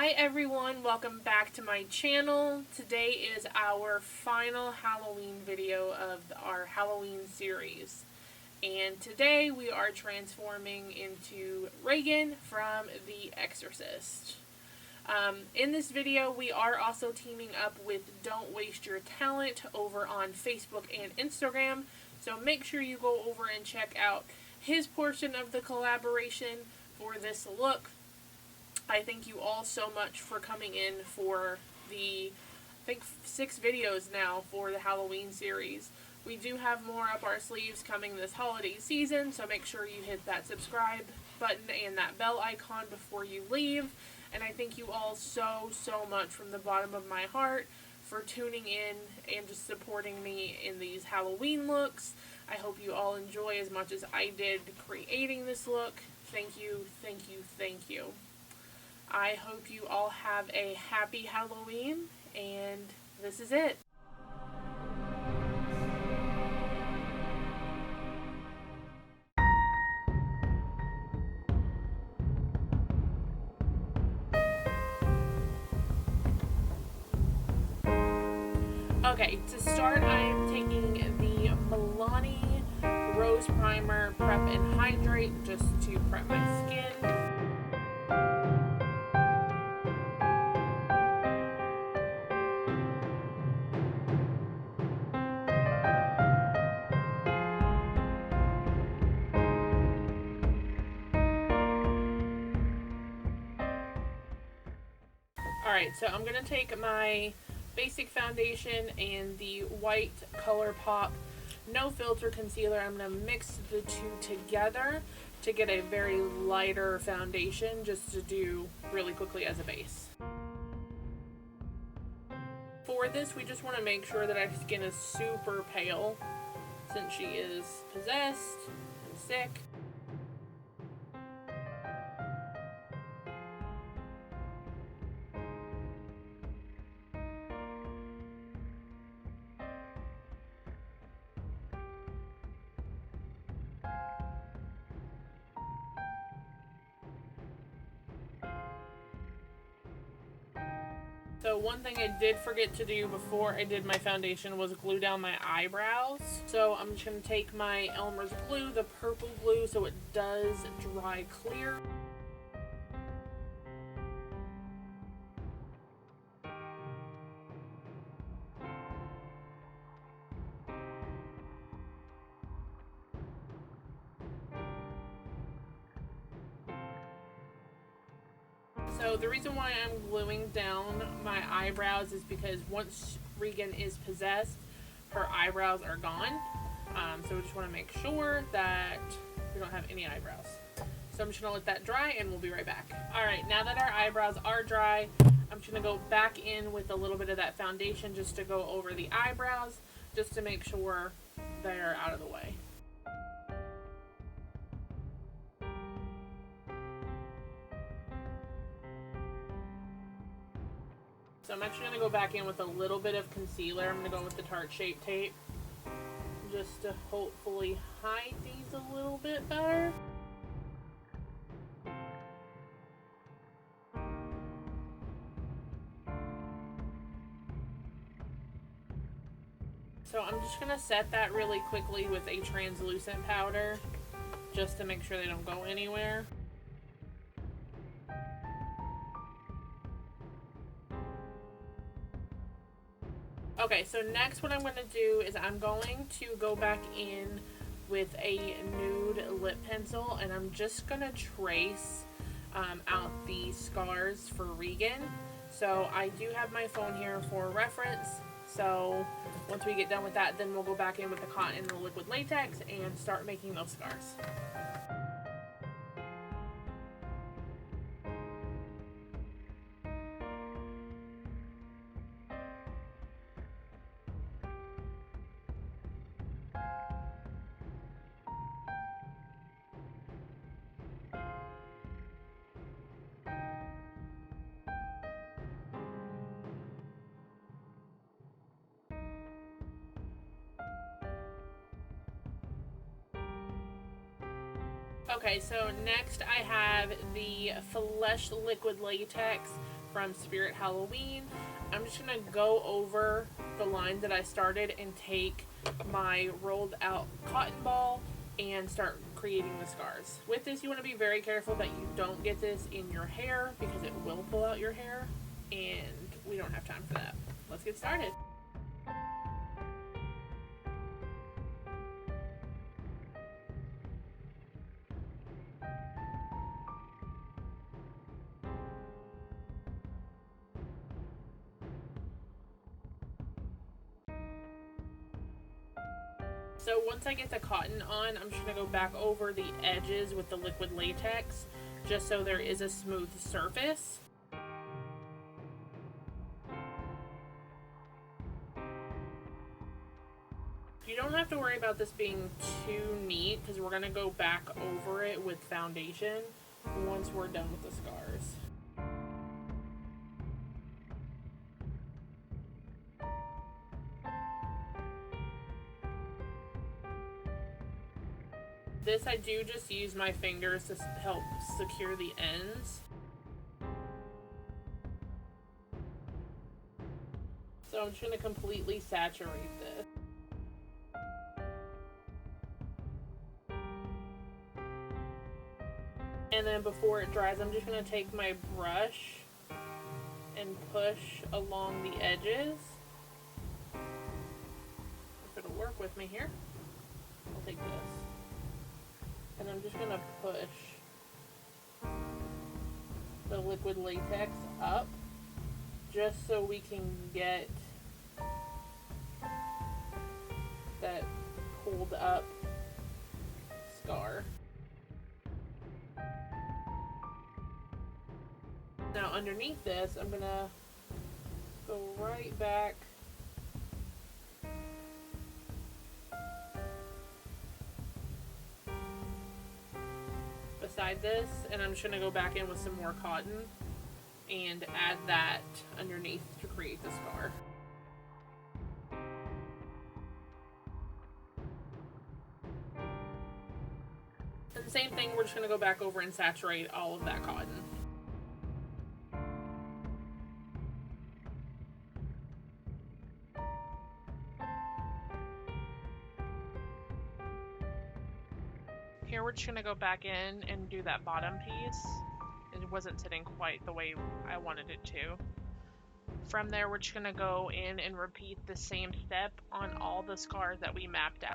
Hi everyone, welcome back to my channel. Today is our final Halloween video of our Halloween series. And today we are transforming into Regan from The Exorcist. In this video we are also teaming up with Don't Waste Your Talent over on Facebook and Instagram. So make sure you go over and check out his portion of the collaboration for this look. I thank you all so much for coming in for the, I think, 6 videos now for the Halloween series. We do have more up our sleeves coming this holiday season, so make sure you hit that subscribe button and that bell icon before you leave. And I thank you all so much from the bottom of my heart for tuning in and just supporting me in these Halloween looks. I hope you all enjoy as much as I did creating this look. Thank you, thank you, thank you. I hope you all have a happy Halloween, and this is it. Okay, to start, I am taking the Milani Rose Primer Prep and Hydrate just to prep my skin. Alright, so I'm going to take my basic foundation and the white ColourPop No Filter Concealer. I'm going to mix the two together to get a very lighter foundation just to do really quickly as a base. For this, we just want to make sure that our skin is super pale since she is possessed and sick. So one thing I did forget to do before I did my foundation was glue down my eyebrows. So I'm just going to take my Elmer's glue, the purple glue, so it does dry clear. So the reason why I'm gluing down my eyebrows is because once Regan is possessed, her eyebrows are gone. So we just want to make sure that we don't have any eyebrows. So I'm just going to let that dry and we'll be right back. Alright, now that our eyebrows are dry, I'm just going to go back in with a little bit of that foundation just to go over the eyebrows, just to make sure they're out of the way. So I'm actually going to go back in with a little bit of concealer. I'm going to go with the Tarte Shape Tape just to hopefully hide these a little bit better. So I'm just going to set that really quickly with a translucent powder just to make sure they don't go anywhere. Okay, so next what I'm going to do is I'm going to go back in with a nude lip pencil and I'm just going to trace out the scars for Regan. So I do have my phone here for reference. So once we get done with that, then we'll go back in with the cotton and the liquid latex and start making those scars. Okay, so next I have the Flesh Liquid Latex from Spirit Halloween. I'm just going to go over the lines that I started and take my rolled out cotton ball and start creating the scars. With this, you want to be very careful that you don't get this in your hair because it will pull out your hair, and we don't have time for that. Let's get started. So once I get the cotton on, I'm just going to go back over the edges with the liquid latex, just so there is a smooth surface. You don't have to worry about this being too neat, because we're going to go back over it with foundation once we're done with the scars. This I do just use my fingers to help secure the ends. So I'm just going to completely saturate this. And then before it dries, I'm just going to take my brush and push along the edges. If it'll work with me here, I'll take this. And I'm just going to push the liquid latex up just so we can get that pulled up scar. Now underneath this, I'm going to go right back beside this, and I'm just going to go back in with some more cotton and add that underneath to create the scar. And the same thing, we're just going to go back over and saturate all of that cotton. Here we're just going to go back in and do that bottom piece. It wasn't sitting quite the way I wanted it to. From there, we're just going to go in and repeat the same step on all the scars that we mapped out.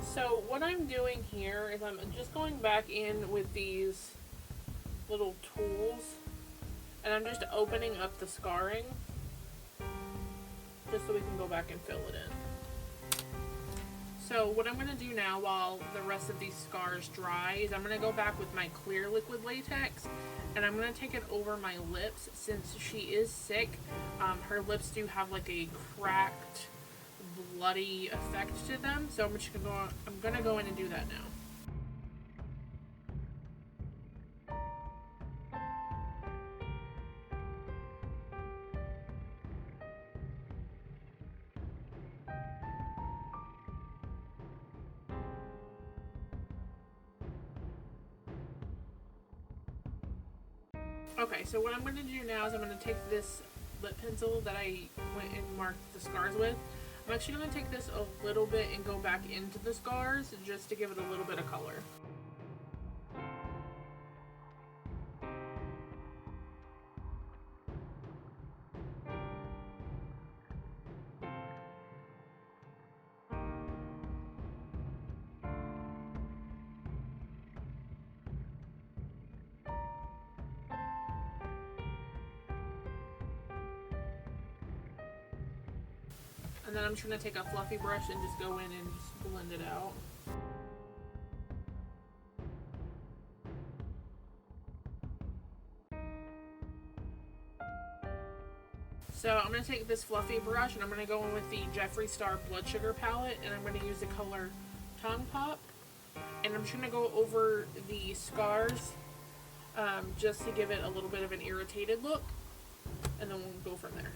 So what I'm doing here is I'm just going back in with these little tools, and I'm just opening up the scarring just so we can go back and fill it in. So what I'm going to do now while the rest of these scars dry is I'm going to go back with my clear liquid latex, and I'm going to take it over my lips. Since she is sick, her lips do have like a cracked, bloody effect to them. So I'm going to go in and do that now. Okay, so what I'm going to do now is I'm going to take this lip pencil that I went and marked the scars with. I'm actually going to take this a little bit and go back into the scars just to give it a little bit of color. And then I'm just going to take a fluffy brush and just go in and just blend it out. So I'm going to take this fluffy brush and I'm going to go in with the Jeffree Star Blood Sugar palette, and I'm going to use the color Tongue Pop. And I'm just going to go over the scars just to give it a little bit of an irritated look, and then we'll go from there.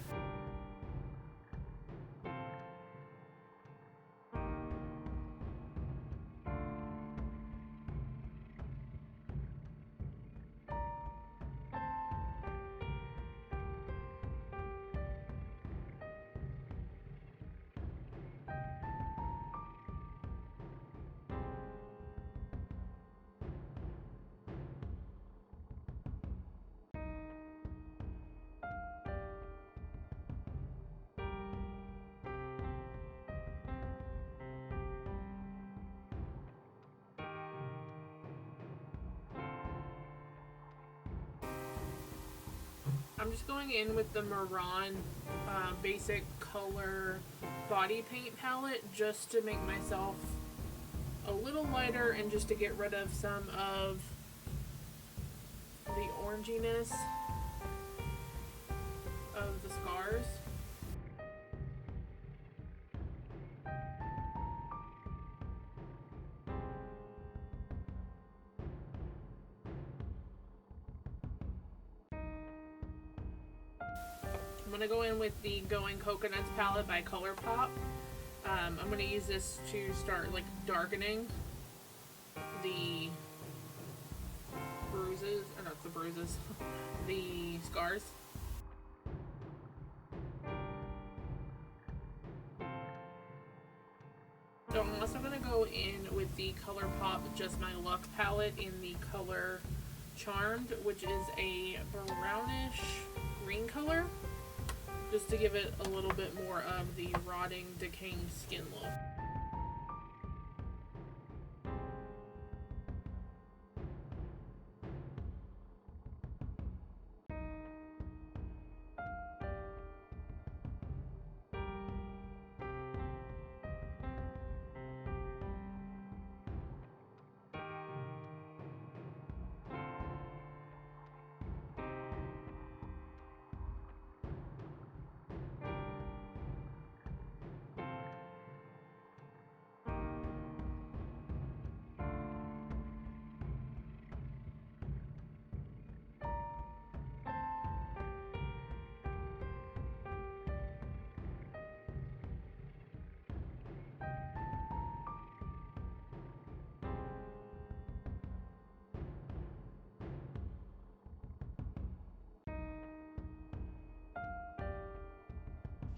I'm just going in with the Maran basic color body paint palette just to make myself a little lighter and just to get rid of some of the oranginess of the scars. I'm going to go in with the Going Coconuts palette by ColourPop. I'm going to use this to start like darkening the bruises, or not the bruises, the scars. So I'm also going to go in with the ColourPop Just My Luck palette in the color Charmed, which is a brownish green color, just to give it a little bit more of the rotting, decaying skin look.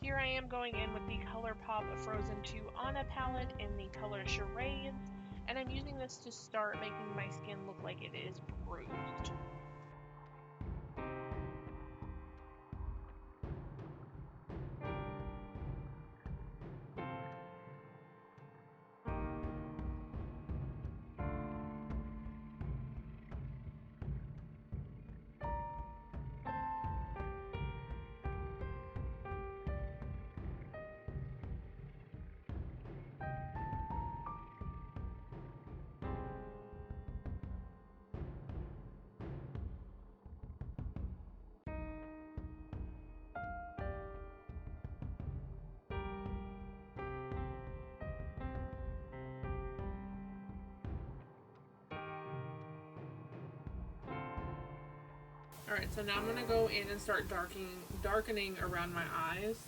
Here I am going in with the ColourPop Frozen 2 Anna palette in the color Charades, and I'm using this to start making my skin look like it is bruised. Alright, so now I'm going to go in and start darkening around my eyes.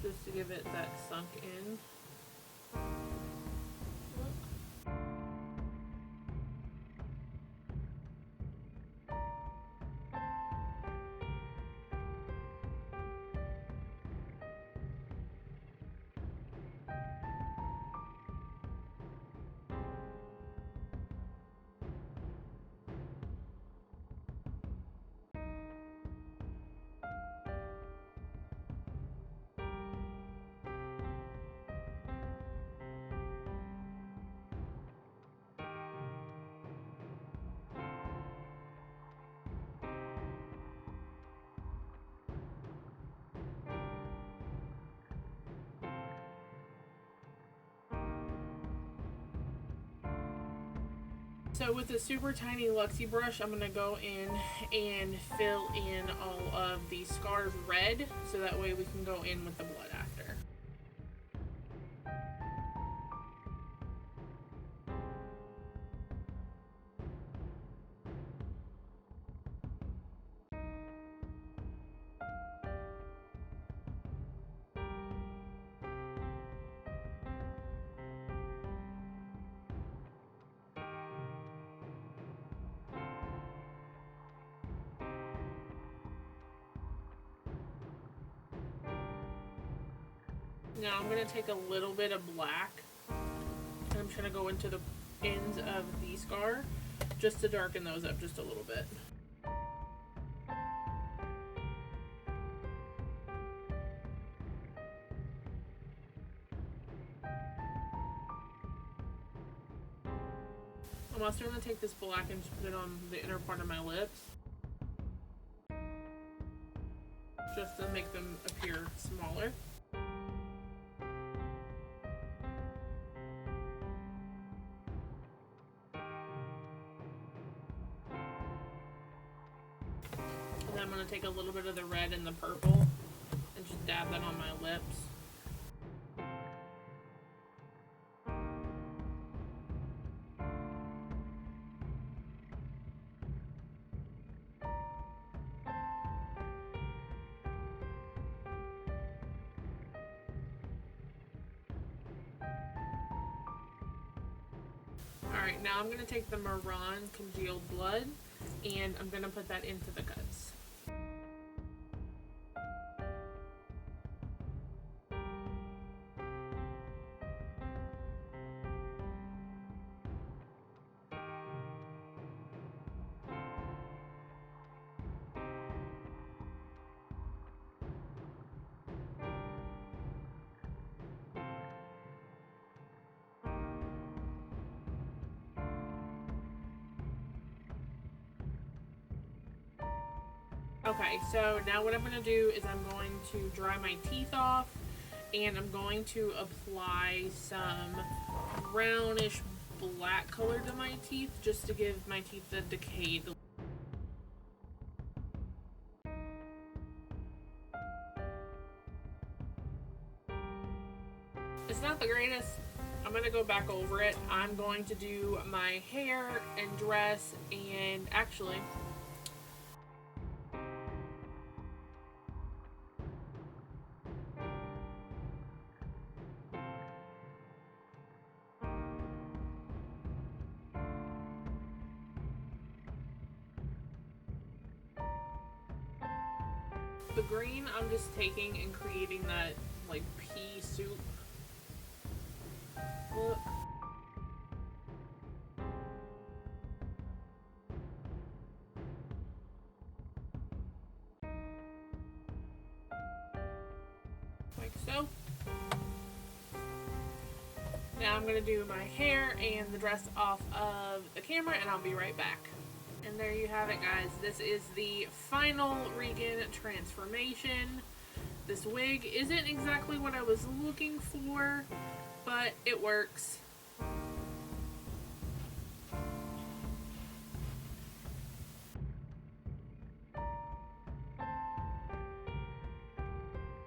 Just to give it that sunk in. So with a super tiny Luxie brush, I'm going to go in and fill in all of the scars red, so that way we can go in with the blood after. Now I'm going to take a little bit of black, and I'm just going to go into the ends of the scar, just to darken those up just a little bit. I'm also going to take this black and just put it on the inner part of my lips, just to make them appear smaller. And then I'm going to take a little bit of the red and the purple and just dab that on my lips. Alright, now I'm going to take the Maron congealed blood and I'm going to put that into the cuts. Okay, so now what I'm going to do is I'm going to dry my teeth off and I'm going to apply some brownish black color to my teeth just to give my teeth a decayed. It's not the greatest. I'm going to go back over it. I'm going to do my hair and dress, and actually the green I'm just taking and creating that like pea soup look. Like so. Now I'm going to do my hair and the dress off of the camera and I'll be right back. And there you have it, guys. This is the final Regan transformation. This wig isn't exactly what I was looking for, but it works.